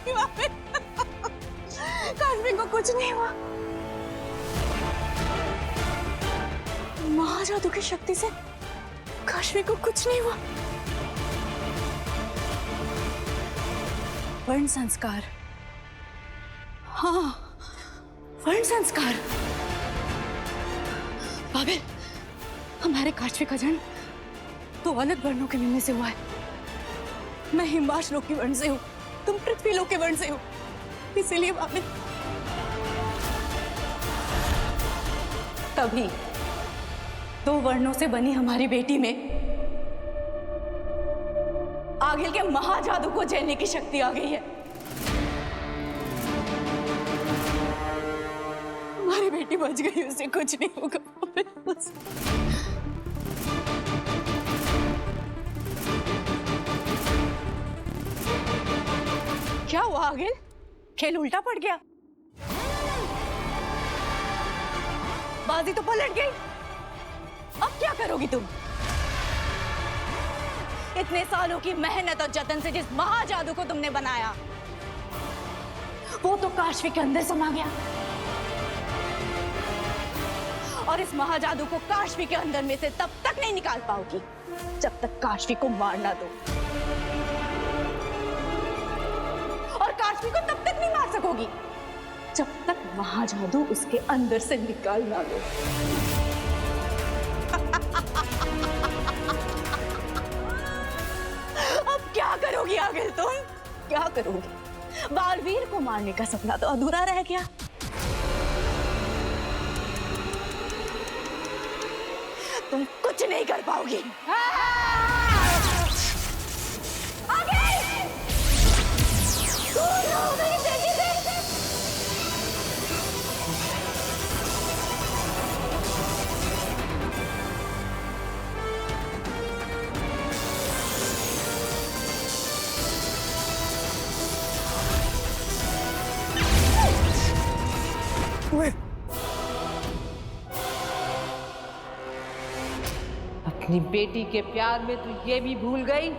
नहीं हुआ, काश्मी को कुछ नहीं हुआ। महाजादू की शक्ति से काश्मी को कुछ नहीं हुआ। वर्ण संस्कार, हाँ वर्ण संस्कार। बाबेल, हमारे काश्मी का जन्म तो अलग वर्णों के मिलने से हुआ है। मैं हिमाश लोक के वर्ण से हूँ, तुम पृथ्वी लोक के वर्ण से हो, इसीलिए बाबेल। तभी दो वर्णों से बनी हमारी बेटी में आगिल के महाजादू को झेलने की शक्ति आ गई है। हमारी बेटी बच गई, उसे कुछ नहीं होगा। क्या हुआ आगिल? खेल उल्टा पड़ गया, बाजी तो पलट गई। अब क्या करोगी तुम? इतने सालों की मेहनत और जतन से जिस महाजादू को तुमने बनाया, वो तो काश्मी के अंदर समा गया, और इस महाजादू को काश्मी के अंदर में से तब तक नहीं निकाल पाओगी जब तक काश्मी को मार ना दो, और काश्मी को तब तक नहीं मार सकोगी जब तक महाजादू उसके अंदर से निकाल ना दो। अब क्या करोगी आगिल तुम? क्या करोगी? बालवीर को मारने का सपना तो अधूरा रह गया। तुम कुछ नहीं कर पाओगी। अपनी बेटी के प्यार में तू ये भी भूल गई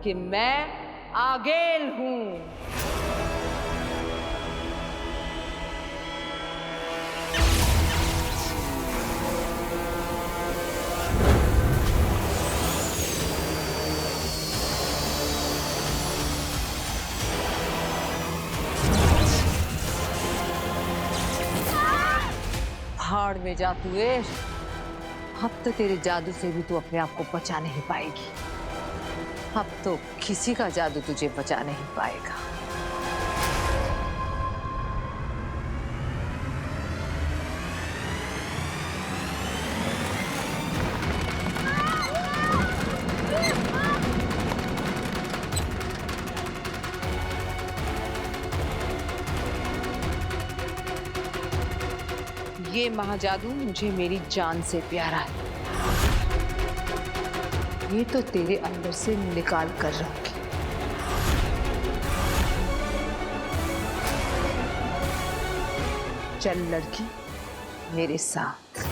कि मैं आगेल हूं। भाड़ में जा तू ऐश। अब तो तेरे जादू से भी तू अपने आप को बचा नहीं पाएगी। अब तो किसी का जादू तुझे बचा नहीं पाएगा। ये महाजादू मुझे मेरी जान से प्यारा है। ये तो तेरे अंदर से निकाल कर रहूंगी। चल लड़की, मेरे साथ।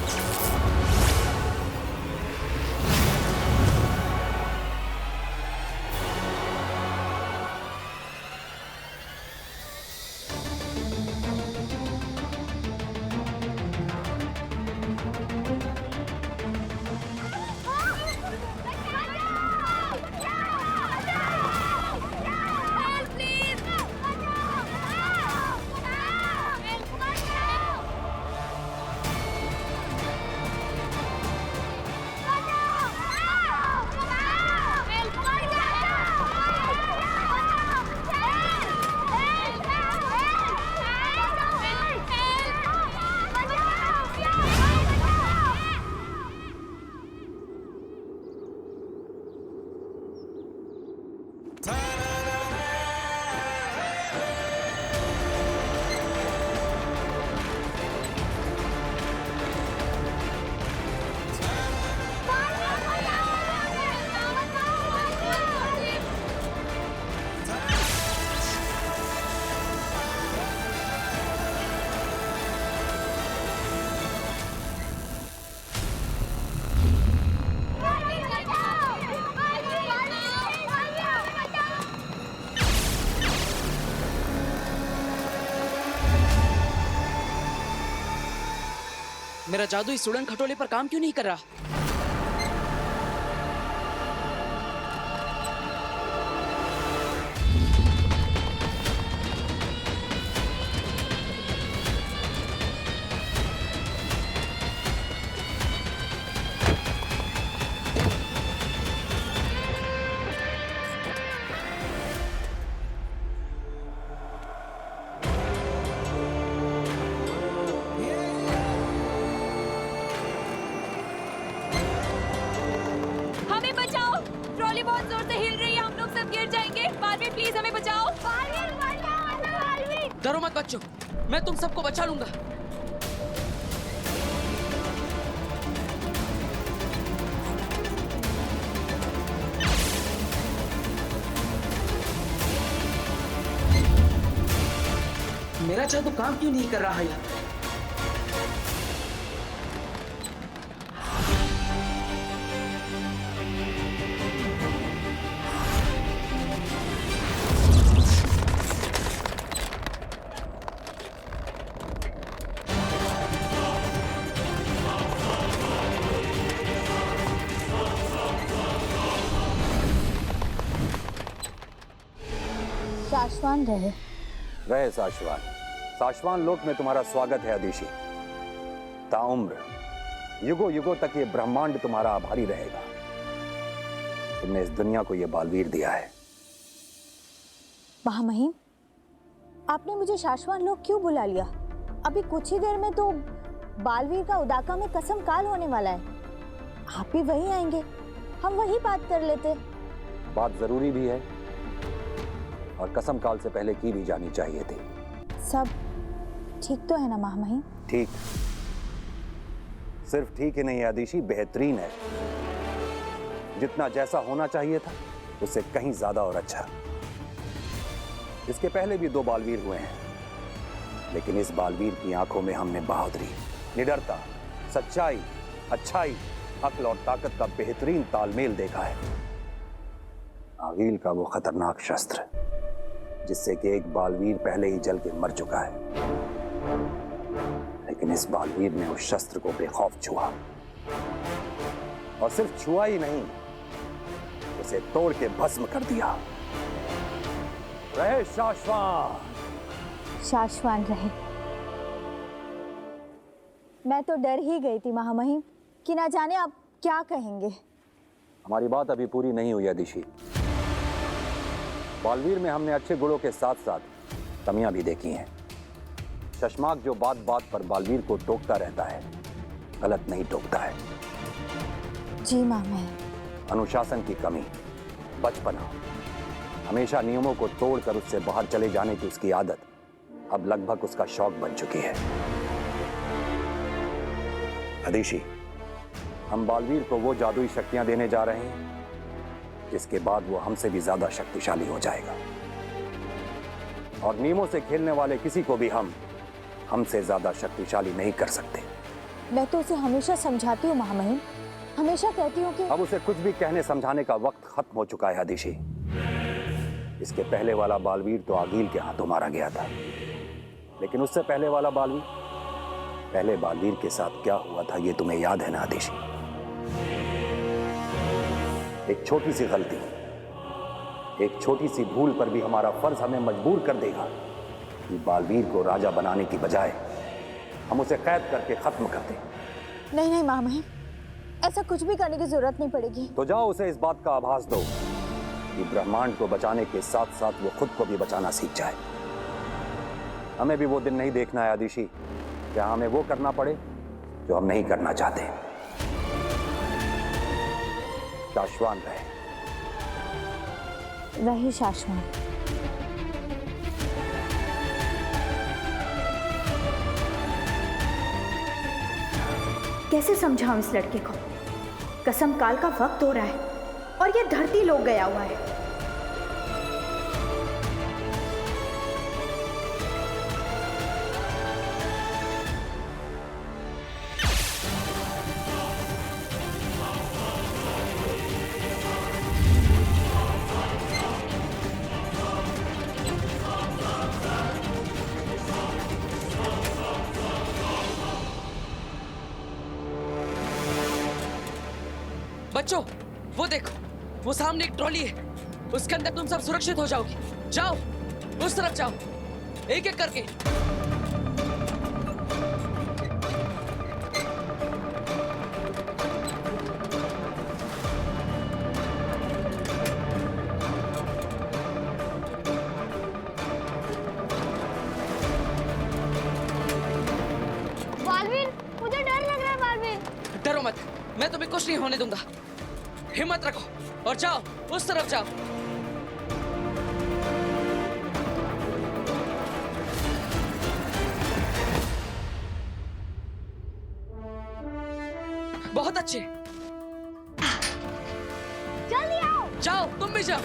मेरा जादू इस उड़न खटोले पर काम क्यों नहीं कर रहा? हमें बचाओ, ट्रॉली बहुत जोर से हिल रही है, हम लोग सब गिर जाएंगे। बालवीर प्लीज हमें बचाओ। बालवीर बचाओ, बालवीर। डरो मत बच्चों, मैं तुम सबको बचा लूंगा। मेरा जादू काम क्यों नहीं कर रहा है यार? शाश्वान रहे। रहे साशवान। साशवान लोक में तुम्हारा स्वागत है अदिशी। ताउम्र युगों युगों तक ये ब्रह्मांड तुम्हारा आभारी रहेगा। तुमने इस दुनिया को ये बालवीर दिया है। महामहिम, आपने मुझे शाश्वान लोक क्यों बुला लिया? अभी कुछ ही देर में तो बालवीर का उदाका में कसम काल होने वाला है। आप भी वहीं आएंगे, हम वहीं बात कर लेते। बात जरूरी भी है और कसम काल से पहले की भी जानी चाहिए थी। सब ठीक तो है ना महामहिम? ठीक, सिर्फ ठीक ही नहीं है अदिशी, बेहतरीन है। जितना जैसा होना चाहिए था उससे कहीं ज्यादा और अच्छा। इसके पहले भी 2 बालवीर हुए हैं, लेकिन इस बालवीर की आंखों में हमने बहादुरी, निडरता, सच्चाई, अच्छाई, अक्ल और ताकत का बेहतरीन तालमेल देखा है। आगील का वो खतरनाक शस्त्र जिससे कि एक बालवीर पहले ही जल के मर चुका है, लेकिन इस बालवीर ने उस शस्त्र को बेखौफ छुआ, और सिर्फ छुआ ही नहीं, उसे तोड़ के भस्म कर दिया। रहे शाश्वान। शाश्वान रहे। मैं तो डर ही गई थी महामहिम कि ना जाने आप क्या कहेंगे। हमारी बात अभी पूरी नहीं हुई अदिशी। बालवीर में हमने अच्छे गुणों के साथ साथ कमियां भी देखी हैं। शशमाक जो बात बात पर बालवीर को टोकता रहता है, गलत नहीं टोकता है। जी महामहिम। अनुशासन की कमी, बचपना, हमेशा नियमों को तोड़कर उससे बाहर चले जाने की उसकी आदत अब लगभग उसका शौक बन चुकी है। अदिशी, हम बालवीर को वो जादुई शक्तियां देने जा रहे हैं जिसके बाद वो हमसे भी ज्यादा शक्तिशाली हो जाएगा, और नियमों से खेलने वाले किसी को भी हमसे ज्यादा शक्तिशाली नहीं कर सकते। मैं तो उसे हमेशा समझाती हूँ महामहिम, हमेशा कहती हूँ कि अब उसे कुछ भी कहने समझाने का वक्त खत्म हो चुका है अदिशी। इसके पहले वाला बालवीर तो आगील के हाथों मारा गया था, लेकिन उससे पहले वाला बालवीर, पहले बालवीर के साथ क्या हुआ था ये तुम्हें याद है ना अदिशी? एक छोटी सी गलती, एक छोटी सी भूल पर भी हमारा फर्ज हमें मजबूर कर देगा कि बालवीर को राजा बनाने की बजाय हम उसे कैद करके खत्म कर दें। नहीं नहीं महामहिम, ऐसा कुछ भी करने की जरूरत नहीं पड़ेगी। तो जाओ उसे इस बात का आभास दो कि ब्रह्मांड को बचाने के साथ साथ वो खुद को भी बचाना सीख जाए। हमें भी वो दिन नहीं देखना है अदिशी, क्या हमें वो करना पड़े जो हम नहीं करना चाहते। शाश्वान रहे। रहे शाश्वान। कैसे समझाऊं इस लड़के को? कसम काल का वक्त हो रहा है और ये धरती लोग गया हुआ है। बच्चों, वो देखो, वो सामने एक ट्रॉली है, उसके अंदर तुम सब सुरक्षित हो जाओगी। जाओ, उस तरफ जाओ, एक एक करके। बालवीर, मुझे डर लग रहा है बालवीर। डरो मत, मैं तुम्हें कुछ नहीं होने दूंगा। हिम्मत रखो और जाओ, उस तरफ जाओ। बहुत अच्छे, जल्दी आओ। जाओ, तुम भी जाओ।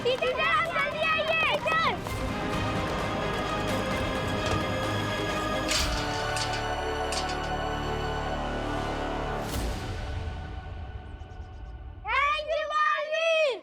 टीचर, आप जल्दी आइए। Teacher, thank you Baalveer.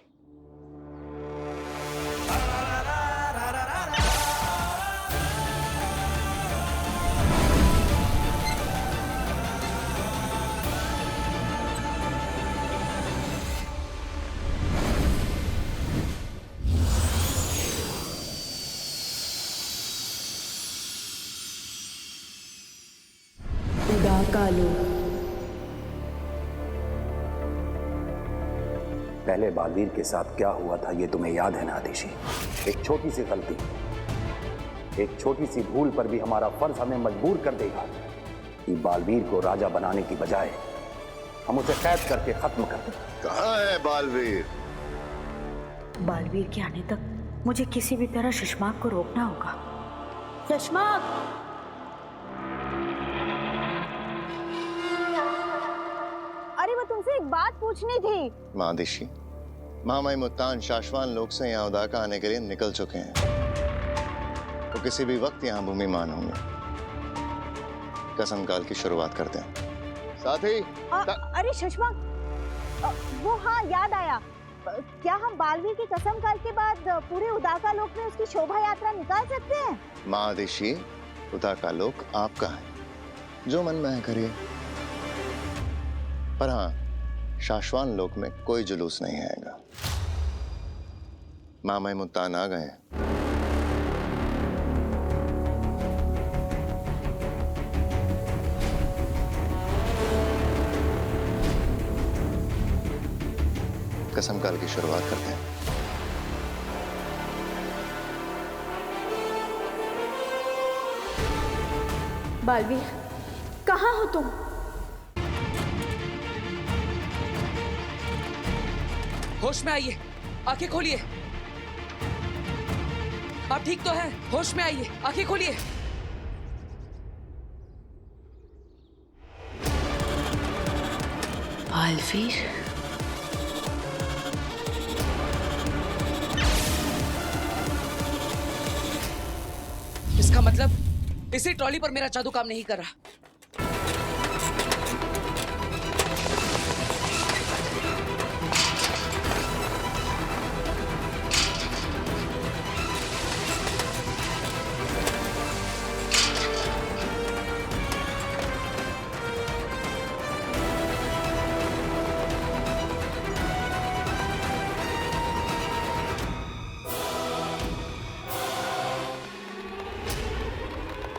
पहले बालवीर के साथ क्या हुआ था ये तुम्हें याद है ना आतिशी? एक छोटी सी गलती, एक छोटी सी भूल पर भी हमारा फर्ज हमें मजबूर कर देगा कि बालवीर को राजा बनाने की बजाय हम उसे कैद करके खत्म कर दें। कहाँ है बालवीर? बालवीर के आने तक मुझे किसी भी तरह शशमाक को रोकना होगा। शशमाक! अरे वो तुमसे एक बात पूछनी थी। महादिशी, महामाई मुत्तान शाश्वान लोग से यहाँ उदाका आने के लिए निकल चुके हैं। वो किसी भी वक्त यहाँ भूमिमान होंगे। कसम काल की शुरुआत करते हैं। साथी अरे शशमाक, वो हाँ याद आया। क्या हम बालवीर की कसम काल के बाद पूरे उदाका लोक में उसकी शोभा यात्रा निकाल सकते हैं? महादिशी, उदाका लोक आपका है, जो मन में है करिए। पर हाँ, शाश्वान लोक में कोई जुलूस नहीं आएगा। मामाई मुत्तान आ गए हैं। कसम काल की शुरुआत करते हैं। बालवीर, कहाँ हो तुम? होश में आइए, आंखें खोलिए। आप ठीक तो हैं? होश में आइए, आंखें खोलिए। बालवीर, इसका मतलब इसी ट्रॉली पर मेरा जादू काम नहीं कर रहा।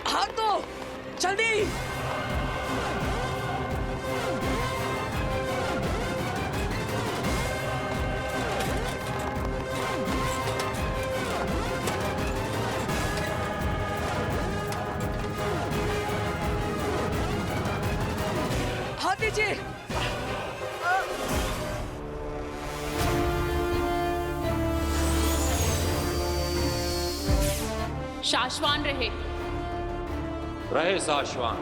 हाथ दो, जल्दी। हाथ दीजिए। शाश्वान रहे। रहे शाश्वान।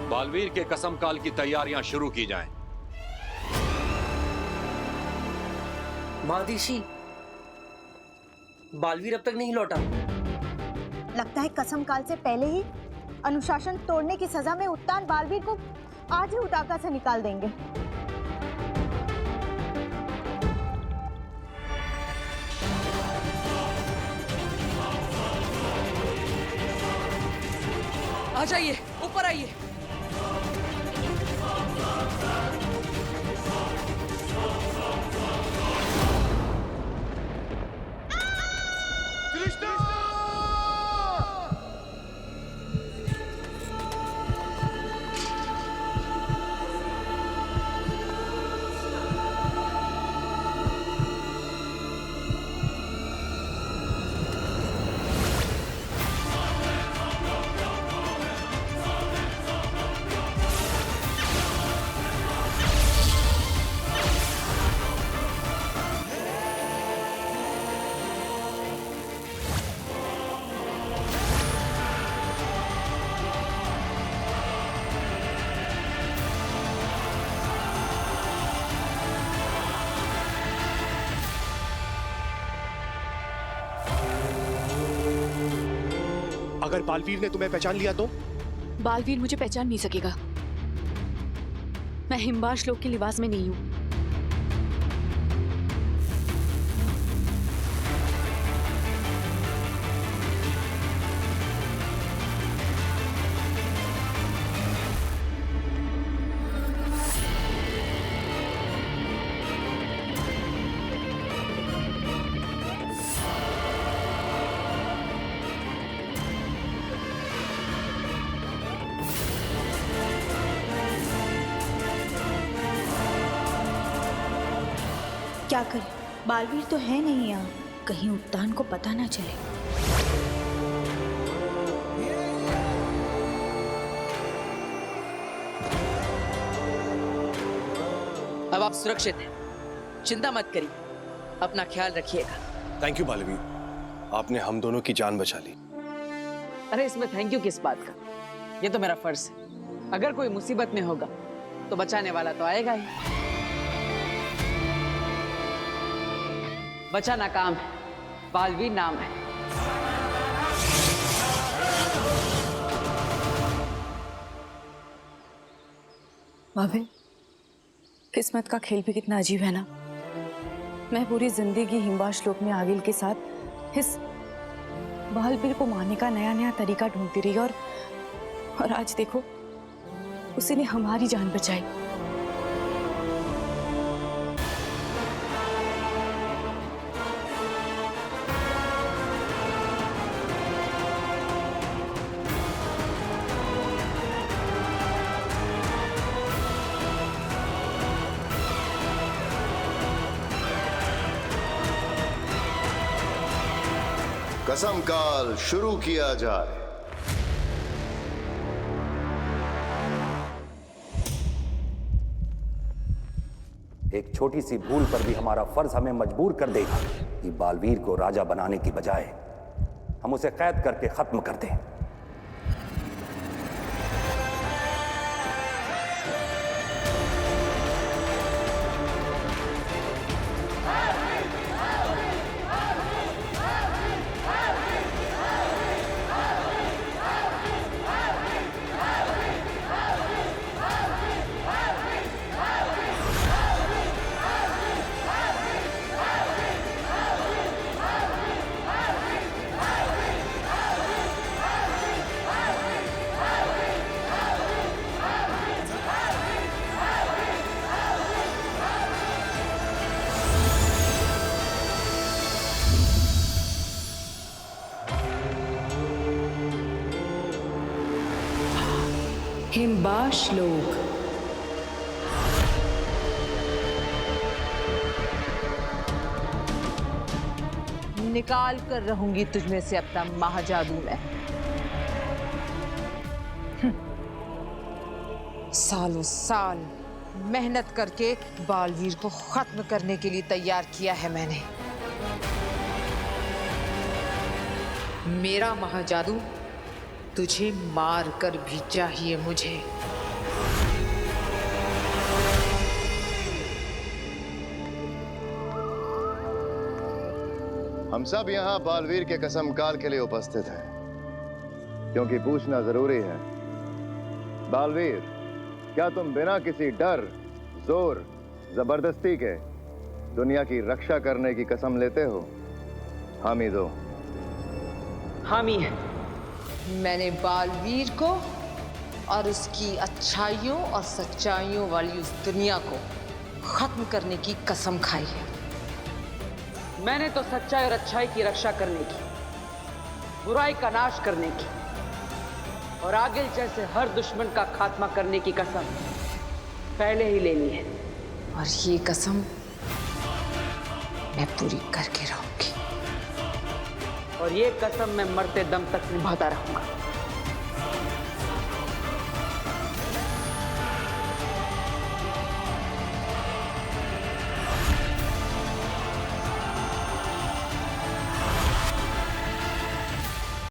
बालवीर के कसम काल की तैयारियां शुरू की जाएं। महादिशी, बालवीर अब तक नहीं लौटा। लगता है कसम काल से पहले ही अनुशासन तोड़ने की सजा में उत्तान बालवीर को आज ही उदाका से निकाल देंगे। आ जाइए, ऊपर आइए। अगर बालवीर ने तुम्हें पहचान लिया तो? बालवीर मुझे पहचान नहीं सकेगा। मैं हिमबाश लोक के लिबास में नहीं हूं। क्या करें, बालवीर तो है नहीं यहाँ, कहीं उत्तान को पता ना चले। अब आप सुरक्षित हैं, चिंता मत करिए, अपना ख्याल रखिएगा। थैंक यू बालवीर, आपने हम दोनों की जान बचा ली। अरे इसमें थैंक यू किस बात का, ये तो मेरा फर्ज है। अगर कोई मुसीबत में होगा तो बचाने वाला तो आएगा ही। बचाना काम है, बालवीर नाम है। भाभी, किस्मत का खेल भी कितना अजीब है ना। मैं पूरी जिंदगी हिमबाश लोक में आगिल के साथ इस बालवीर को मारने का नया नया तरीका ढूंढती रही और आज देखो उसी ने हमारी जान बचाई। कसम काल शुरू किया जाए। एक छोटी सी भूल पर भी हमारा फर्ज हमें मजबूर कर देगा कि बालवीर को राजा बनाने की बजाय हम उसे कैद करके खत्म कर दें। हिमबाश लोक। निकाल कर रहूंगी तुझमें से अपना महाजादू मैं। सालों साल मेहनत करके बालवीर को खत्म करने के लिए तैयार किया है मैंने। मेरा महाजादू तुझे मार कर भी चाहिए मुझे। हम सब यहाँ बालवीर के कसम काल के लिए उपस्थित हैं। क्योंकि पूछना जरूरी है। बालवीर, क्या तुम बिना किसी डर, जोर, जबरदस्ती के दुनिया की रक्षा करने की कसम लेते हो? हामी दो। हामी। मैंने बालवीर को और उसकी अच्छाइयों और सच्चाइयों वाली उस दुनिया को खत्म करने की कसम खाई है। मैंने तो सच्चाई और अच्छाई की रक्षा करने की, बुराई का नाश करने की और आगिल जैसे हर दुश्मन का खात्मा करने की कसम पहले ही लेनी है। और ये कसम मैं पूरी करके रहूंगी। और ये कसम मैं मरते दम तक निभाता रहूंगा।